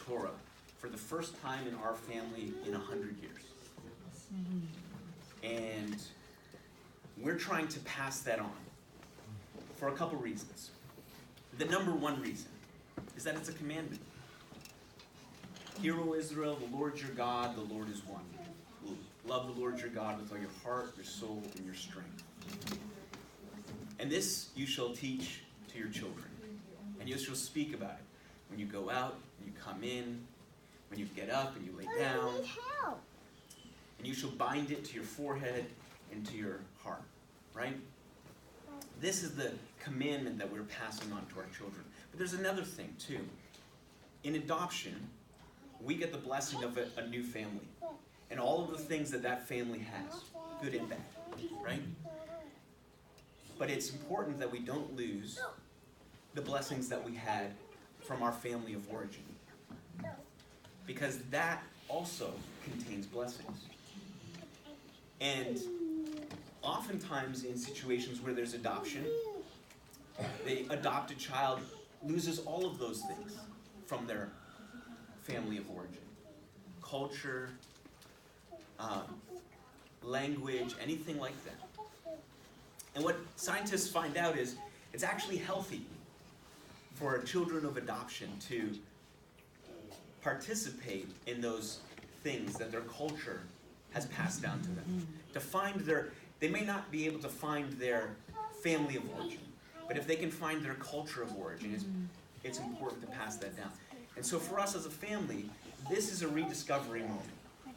Torah for the first time in our family in 100 years. And we're trying to pass that on for a couple reasons. The number one reason is that it's a commandment. Hear, O Israel, the Lord your God, the Lord is one. Love the Lord your God with all your heart, your soul, and your strength. And this you shall teach to your children, and you shall speak about it when you go out, and you come in, when you get up and you lay down. And you shall bind it to your forehead and to your heart. Right? This is the commandment that we're passing on to our children. But there's another thing too. In adoption, we get the blessing of a new family. And all of the things that that family has, good and bad. Right? But it's important that we don't lose the blessings that we had from our family of origin. Because that also contains blessings. And oftentimes in situations where there's adoption, the adopted child loses all of those things from their family of origin. Culture, language, anything like that. And what scientists find out is it's actually healthy for children of adoption to participate in those things that their culture has passed down to them. To find they may not be able to find their family of origin, but if they can find their culture of origin, it's important to pass that down. And so for us as a family, this is a rediscovery moment,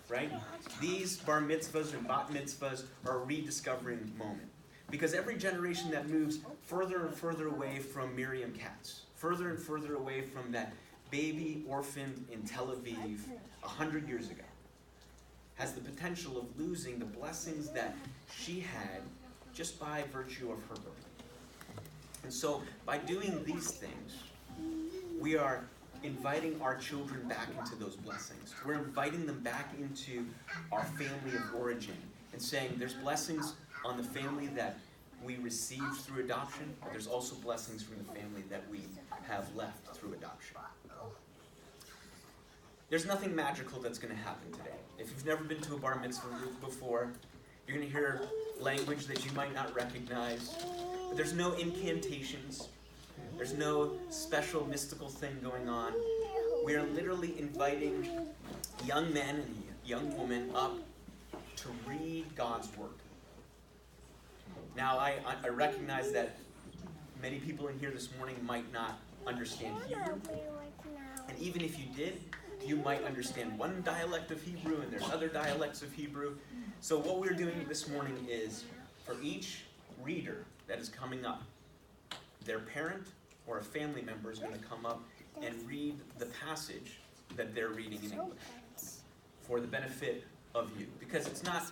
right? These bar mitzvahs and bat mitzvahs are a rediscovering moment. Because every generation that moves further and further away from Miriam Katz, further and further away from that baby orphaned in Tel Aviv 100 years ago, has the potential of losing the blessings that she had just by virtue of her birth. And so by doing these things, we are inviting our children back into those blessings. We're inviting them back into our family of origin and saying there's blessings on the family that we received through adoption, but there's also blessings from the family that we have left through adoption. There's nothing magical that's going to happen today. If you've never been to a bar mitzvah before, you're going to hear language that you might not recognize. But there's no incantations. There's no special mystical thing going on. We are literally inviting young men and young women up to read God's Word. Now, I recognize that many people in here this morning might not understand Hebrew. And even if you did, you might understand one dialect of Hebrew and there's other dialects of Hebrew. So what we're doing this morning is, for each reader that is coming up, their parent or a family member is going to come up and read the passage that they're reading in English for the benefit of you. Because it's not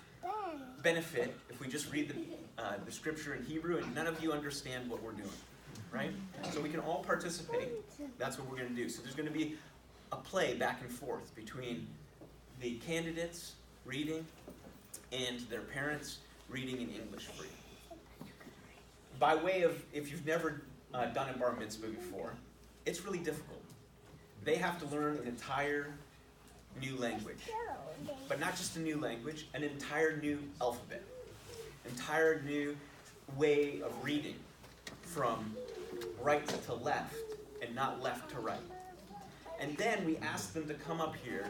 benefit if we just read the scripture in Hebrew and none of you understand what we're doing, right? So we can all participate. That's what we're going to do. So there's going to be a play back and forth between the candidates reading and their parents reading in English for you. By way of, if you've never done a bar mitzvah before, it's really difficult. They have to learn an entire new language. But not just a new language, an entire new alphabet. Entire new way of reading from right to left and not left to right. And then we ask them to come up here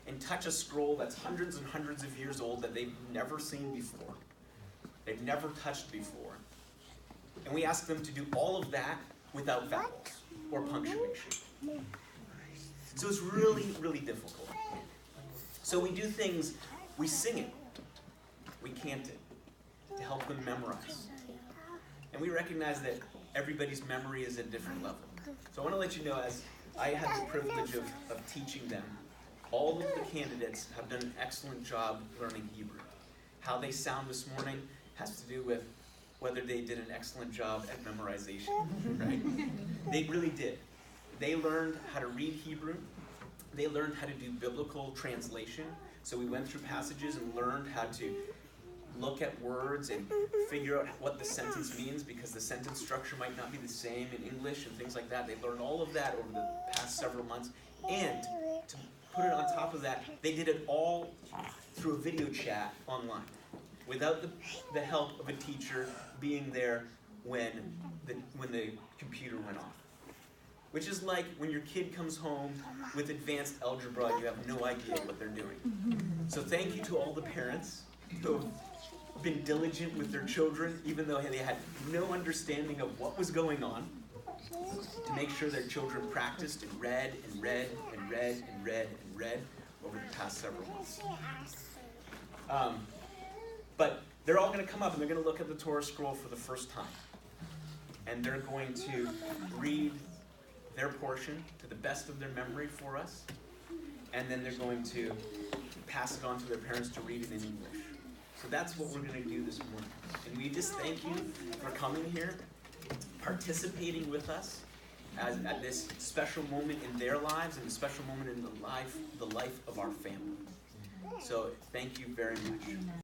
and touch a scroll that's hundreds and hundreds of years old that they've never seen before. They've never touched before. And we ask them to do all of that without vowels or punctuation. So it's really, really difficult. So we do things, we sing it, we chant it to help them memorize. And we recognize that everybody's memory is at a different level. So I want to let you know, as I had the privilege of teaching them, all of the candidates have done an excellent job learning Hebrew. How they sound this morning has to do with whether they did an excellent job at memorization, right? They really did. They learned how to read Hebrew. They learned how to do biblical translation. So we went through passages and learned how to look at words and figure out what the sentence means, because the sentence structure might not be the same in English and things like that. They learned all of that over the past several months, And to put it on top of that, they did it all through a video chat online, without the help of a teacher being there when the computer went off. Which is like when your kid comes home with advanced algebra and you have no idea what they're doing. So thank you to all the parents who have been diligent with their children, even though they had no understanding of what was going on, to make sure their children practiced and read and read and read and read and read over the past several months. But they're all going to come up and they're going to look at the Torah scroll for the first time. And they're going to read their portion to the best of their memory for us. And then they're going to pass it on to their parents to read it in English. So that's what we're going to do this morning. And we just thank you for coming here, participating with us at this special moment in their lives and a special moment in the life of our family. So thank you very much.